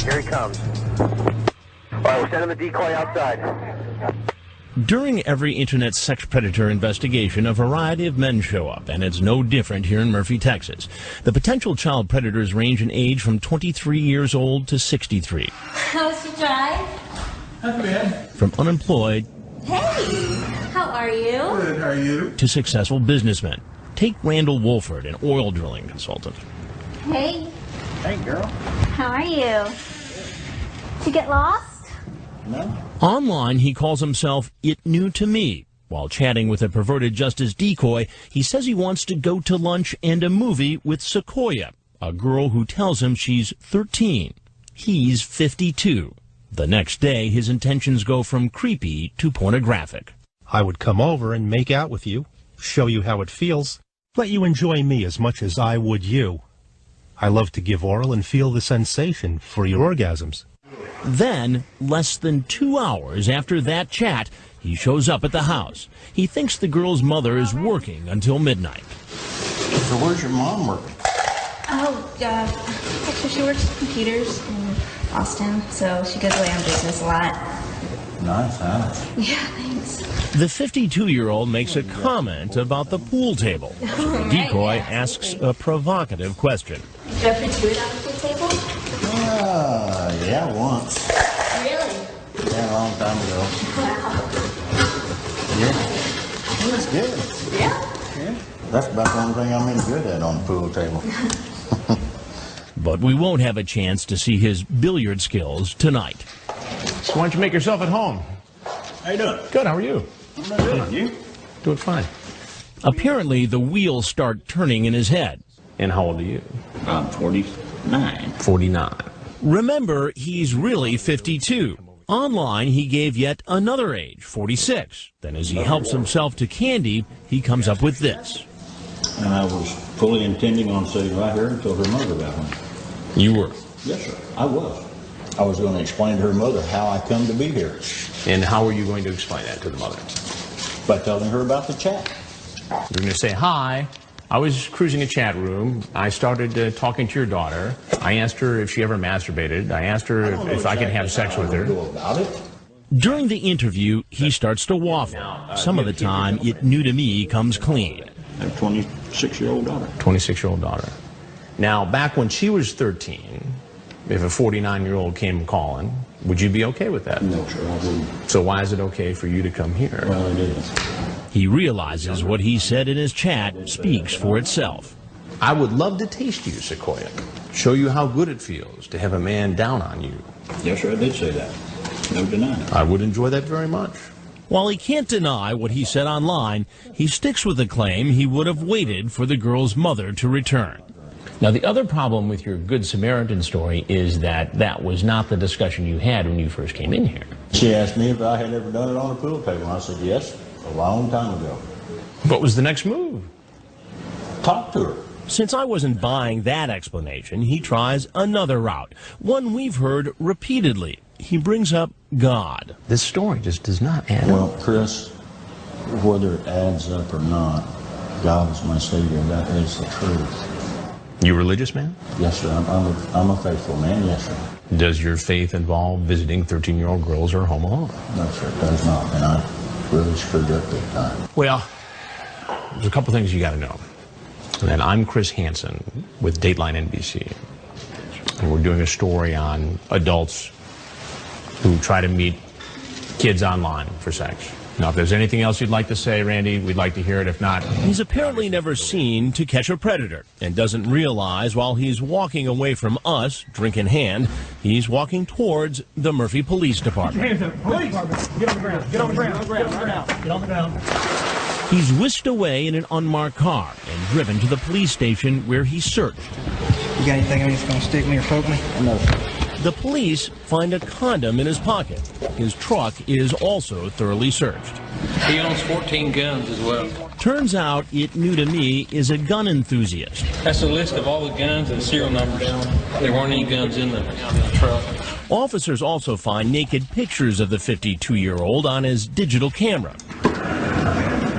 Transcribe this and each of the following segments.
Here he comes. All right, we're sending the decoy outside. During every internet sex predator investigation, a variety of men show up, and it's no different here in Murphy, Texas. The potential child predators range in age from 23 years old to 63. How's your drive? Not bad. From unemployed, Hey, how are you? Good, how are you? to successful businessmen. Take Randall Wolford, an oil drilling consultant. Hey, Hey, girl. how are you? Did you get lost? No? Online, he calls himself It New to Me. While chatting with a perverted justice decoy, he says he wants to go to lunch and a movie with Sequoia, a girl who tells him she's 13. He's 52. The next day, his intentions go from creepy to pornographic. I would come over and make out with you, show you how it feels, let you enjoy me as much as I would you. I love to give oral and feel the sensation for your orgasms. Then, less than 2 hours after that chat, he shows up at the house. He thinks the girl's mother is working until midnight. So where's your mom working? Oh, actually she works with computers in Austin, so she goes away on business a lot. Nice, huh? Yeah, thanks. The 52-year-old makes a comment about the pool table. The decoy asks a provocative question. Did you ever do it on the pool table? Yeah, once. Really? Yeah, a long time ago. Wow. Yeah. It was good. Yeah? That's about the only thing I'm any good at on the pool table. But we won't have a chance to see his billiard skills tonight. So why don't you make yourself at home? How you doing? Good, how are you? I'm not good. You? Doing fine. Apparently, the wheels start turning in his head. And how old are you? I'm 49. 49. Remember, he's really 52. Online, he gave yet another age, 46. Then as he helps himself to candy, he comes up with this. And I was fully intending on sitting right here until her mother got home. You were. Yes, sir, I was. I was going to explain to her mother how I come to be here And how were you going to explain that to the mother? by telling her about the chat. You're going to say, hi, I was cruising a chat room. I started talking to your daughter. I asked her if she ever masturbated. I asked her if I could have sex with her. Go about it. During the interview, he starts to waffle. Some of the time, It New to Me comes clean. I have a 26-year-old daughter. 26-year-old daughter. Now, back when she was 13, if a 49-year-old came calling, would you be okay with that? No, sir, I wouldn't. So why is it okay for you to come here? Well, it isn't. He realizes what he said in his chat speaks for itself. I would love to taste you, Sequoia. Show you how good it feels to have a man down on you. Yes, sir, I did say that. No denying it. I would enjoy that very much. While he can't deny what he said online, he sticks with the claim he would have waited for the girl's mother to return. Now, the other problem with your Good Samaritan story is that that was not the discussion you had when you first came in here. She asked me if I had ever done it on a pool table, and I said yes, a long time ago. What was the next move? Talk to her. Since I wasn't buying that explanation, he tries another route, one we've heard repeatedly. He brings up God. This story just does not add Well, up. Chris, whether it adds up or not, God is my Savior. That is the truth. You a religious man? Yes, sir. I'm a faithful man. Yes, sir. Does your faith involve visiting 13-year-old girls who are home alone? No, sir. It does not. And I really screwed up big time. Well, there's a couple things you got to know. And I'm Chris Hansen with Dateline NBC. And we're doing a story on adults who try to meet kids online for sex. Now, if there's anything else you'd like to say, Randy, we'd like to hear it. If not... He's apparently never seen To Catch a Predator and doesn't realize while he's walking away from us, drink in hand, he's walking towards the Murphy Police Department. Police! Get on the ground. Get on the ground. Get on the ground. Get on the ground. He's whisked away in an unmarked car and driven to the police station where he's searched. You got anything on you that's going to stick me or poke me? No, sir. The police find a condom in his pocket. His truck is also thoroughly searched. He owns 14 guns as well. Turns out It New to Me is a gun enthusiast. That's a list of all the guns and serial numbers. There weren't any guns in the truck. Officers also find naked pictures of the 52-year-old on his digital camera.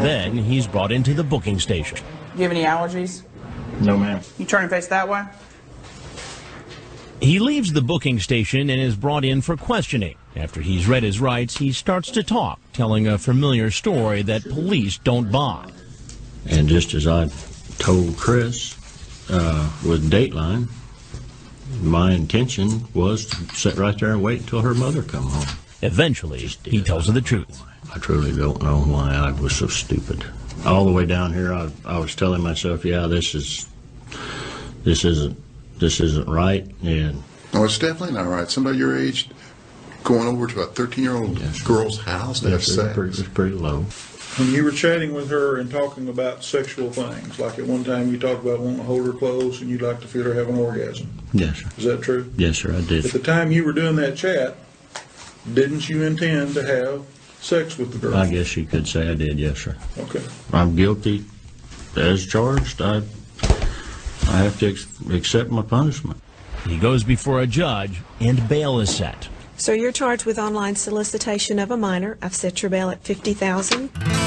Then he's brought into the booking station. Do you have any allergies? No, ma'am. You turn and face that way. He leaves the booking station and is brought in for questioning. After he's read his rights, he starts to talk, telling a familiar story that police don't buy. And just as I told Chris with Dateline, my intention was to sit right there and wait until her mother come home. Eventually, he tells her the truth. I truly don't know why I was so stupid. All the way down here, I was telling myself, yeah, this isn't right. And no, it's definitely not right. Somebody your age going over to a 13-year-old girl's house to have sex. It's pretty low. When you were chatting with her and talking about sexual things, like at one time you talked about wanting to hold her close and you'd like to feel her have an orgasm. Yes, sir. Is that true? Yes, sir, I did. At the time you were doing that chat, didn't you intend to have sex with the girl? I guess you could say I did, yes, sir. Okay. I'm guilty as charged. I have to accept my punishment. He goes before a judge and bail is set. So you're charged with online solicitation of a minor. I've set your bail at $50,000.